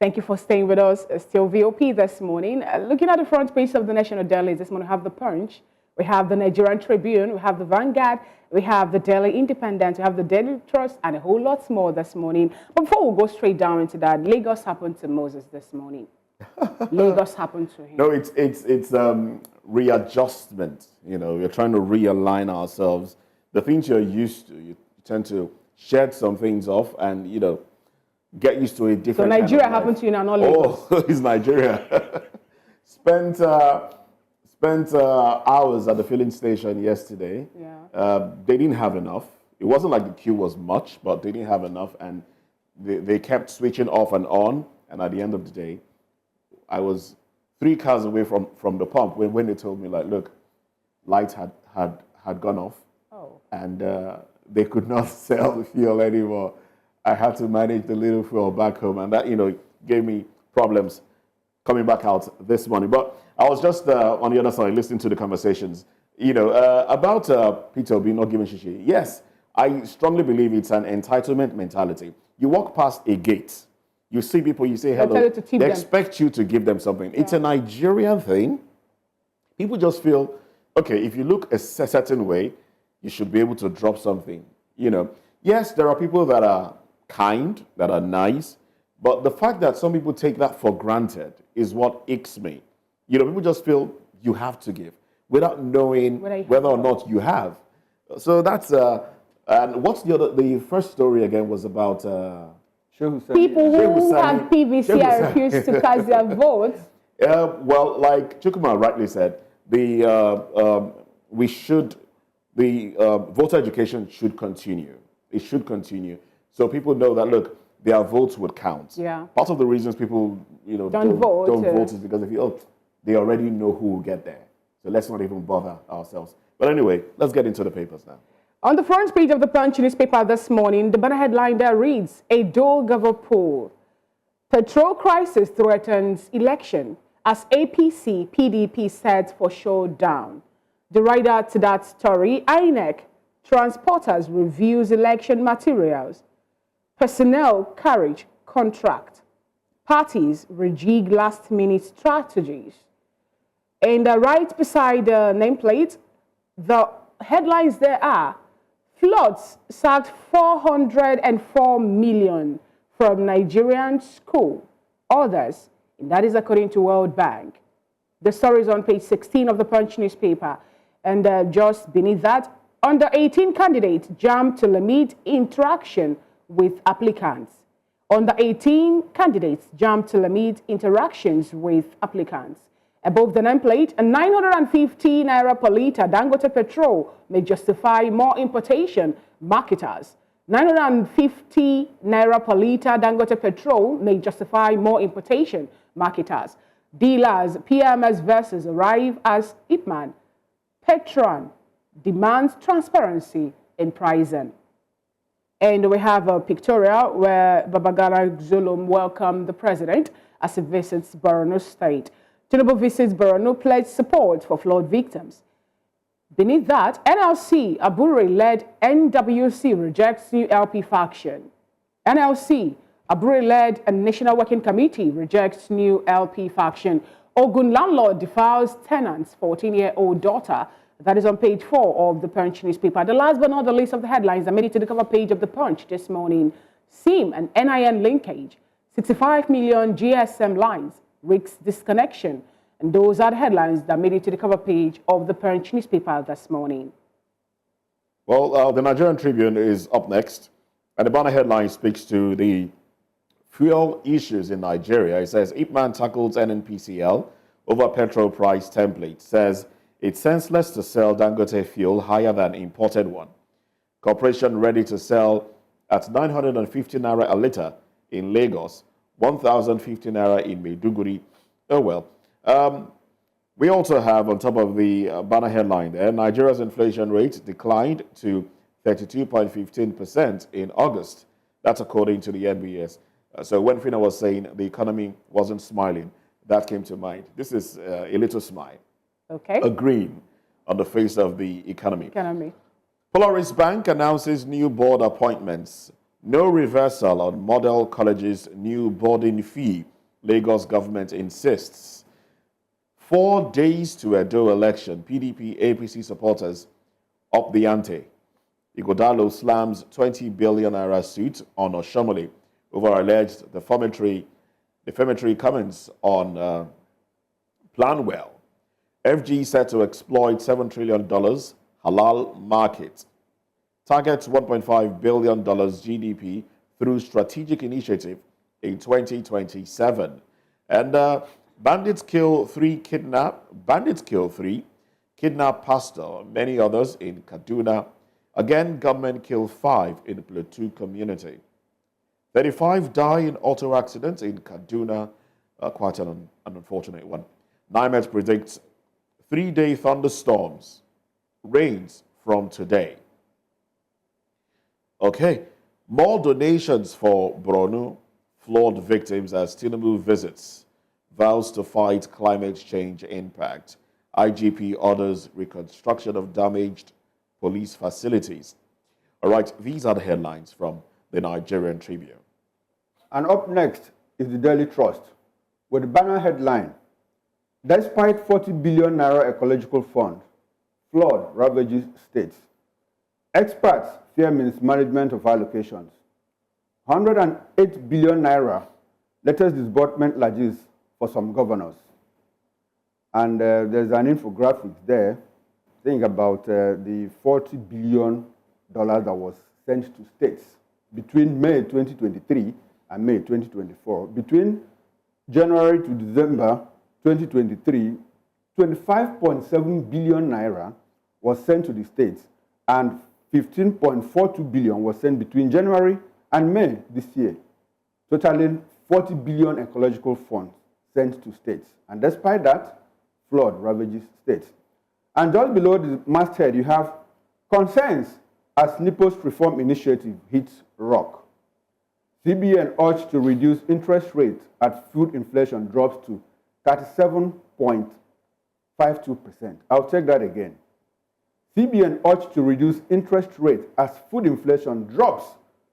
Thank you for staying with us. Still VOP this morning. Looking at the front page of the national dailies this morning, we have the Punch, we have the Nigerian Tribune, we have the Vanguard, we have the Daily Independent, we have the Daily Trust, and a whole lot more this morning. But before we go straight down into that, Lagos happened to Moses this morning. Lagos happened to him. No, it's readjustment. You know, we're trying to realign ourselves. The things you're used to, you tend to shed some things off, and get used to a different. So Nigeria kind of happened to you now, not Lagos. Oh, it's Nigeria. spent hours at the filling station yesterday. Yeah. They didn't have enough. It wasn't like the queue was much, but they didn't have enough, and they kept switching off and on. And at the end of the day, I was 3 cars away from the pump when they told me, like, look, lights had gone off, and they could not sell the fuel anymore. I had to manage the little fuel back home, and that gave me problems coming back out this morning. But I was just on the other side listening to the conversations, about Peter Obi not giving shishi. Yes, I strongly believe it's an entitlement mentality. You walk past a gate, you see people, you say hello, they expect you to give them something. Yeah. It's a Nigerian thing. People just feel, okay, if you look a certain way, you should be able to drop something. Yes, there are people that are kind, that are nice, but the fact that some people take that for granted is what aches me. People just feel you have to give without knowing whether or not you have. So that's, and what's the first story again was about... people who have PVC refuse to cast their votes. Well, like Chukwuma rightly said, the voter education should continue. It should continue, so people know that look, their votes would count. Yeah. Part of the reasons people don't vote is because they already know who will get there. So let's not even bother ourselves. But anyway, let's get into the papers now. On the front page of the Punch newspaper this morning, the banner headline there reads, A Dogover poll. Petrol crisis threatens election as APC PDP sets for showdown. The writer to that story, INEC, transporters reviews election materials. Personnel carriage contract. Parties rejig last-minute strategies. And right beside the nameplate, the headlines there are, floods sacked 404 million from Nigerian school. Others, and that is according to World Bank. The story is on page 16 of the Punch newspaper. And just beneath that, under 18 candidates jammed to limit interaction with applicants. Under 18 candidates jammed to limit interactions with applicants. Above the nameplate, a 950 naira per litre Dangote petrol may justify more importation, marketers. 950 naira per litre Dangote petrol may justify more importation, marketers. Dealers, PMS versus arrive as Ipman. Petron demands transparency in pricing. And we have a pictorial where Babagana Zulum welcomed the president as he visits Borno State. Tinubu visits Borno, pledged support for flood victims. Beneath that, NLC, Abure-led NWC rejects new LP faction. NLC, Abure-led National Working Committee rejects new LP faction. Ogun landlord defiles tenant's 14-year-old daughter. That is on page 4 of the Punch newspaper. The last but not the least of the headlines that made it to the cover page of the Punch this morning. SIM and NIN linkage, 65 million GSM lines, risks disconnection. And those are the headlines that made it to the cover page of the Punch newspaper this morning. Well, the Nigerian Tribune is up next. And the banner headline speaks to the fuel issues in Nigeria. It says, Ipman tackles NNPCL over petrol price template. Says, it's senseless to sell Dangote fuel higher than imported one. Corporation ready to sell at 950 naira a litre in Lagos, 1,050 naira in Maiduguri. Oh, well. We also have, on top of the banner headline there, Nigeria's inflation rate declined to 32.15% in August. That's according to the NBS. So when Fina was saying the economy wasn't smiling, that came to mind. This is a little smile. Okay. A grin on the face of the economy. Polaris Bank announces new board appointments. No reversal on Model College's new boarding fee, Lagos government insists. 4 days to Edo election, PDP APC supporters up the ante. Igodalo slams 20 billion naira suit on Oshomole over alleged defamatory comments on Planwell. FG set to exploit $7 trillion halal market. Targets $1.5 billion GDP through strategic initiative in 2027. And bandits kill three, kidnap pastor, many others in Kaduna. Again, government kill 5 in Plateau community. 35 die in auto accidents in Kaduna, quite an unfortunate one. NIMET predicts 3-day thunderstorms, rains from today. Okay, more donations for Borno flood victims as Tinubu visits, vows to fight climate change impact. IGP orders reconstruction of damaged police facilities. All right, these are the headlines from the Nigerian Tribune. And up next is the Daily Trust with the banner headline, despite 40 billion naira ecological fund, flood ravages states. Experts fear mismanagement of allocations. 108 billion naira latest disbursement largesse for some governors. And there's an infographic there saying about the $40 billion that was sent to states between May 2023 and May 2024. Between January to December 2023, 25.7 billion naira was sent to the states, and 15.42 billion was sent between January and May this year, totaling 40 billion ecological funds sent to states. And despite that, flood ravages states. And just below the masthead, you have concerns as NIPO's reform initiative hits rock. CBN urged to reduce interest rate as food inflation drops to 37.52%. I'll check that again. CBN urged to reduce interest rate as food inflation drops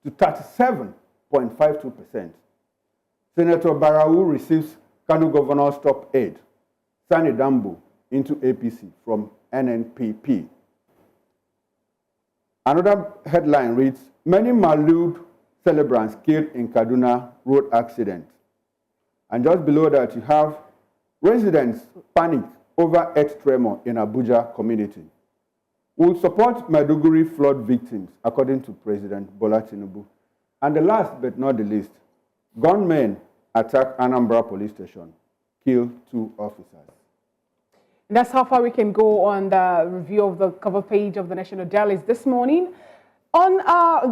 to 37.52%. Senator Barau receives Kano Governor's top aide, Sani Dambo, into APC from NNPP. Another headline reads, many Maulud celebrants killed in Kaduna road accident. And just below that, you have residents panic over earth tremor in Abuja community. Will support Maiduguri flood victims, according to President Bola Tinubu. And the last but not the least, gunmen attack Anambra police station, kill 2 officers. That's how far we can go on the review of the cover page of the National Dailies this morning. On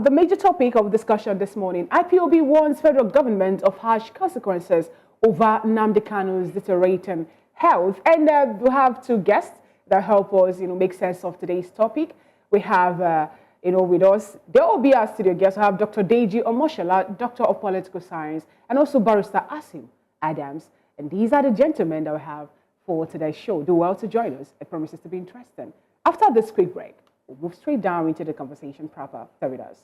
the major topic of discussion this morning, IPOB warns federal government of harsh consequences over Nnamdi Kanu's deteriorating health. And we have 2 guests that help us, make sense of today's topic. We have, with us, they will be our studio guests. We have Dr. Deji Omoshola, Doctor of Political Science, and also Barrister Asim Adams. And these are the gentlemen that we have for today's show. Do well to join us. It promises to be interesting. After this quick break, we'll move straight down into the conversation proper. Stay with us.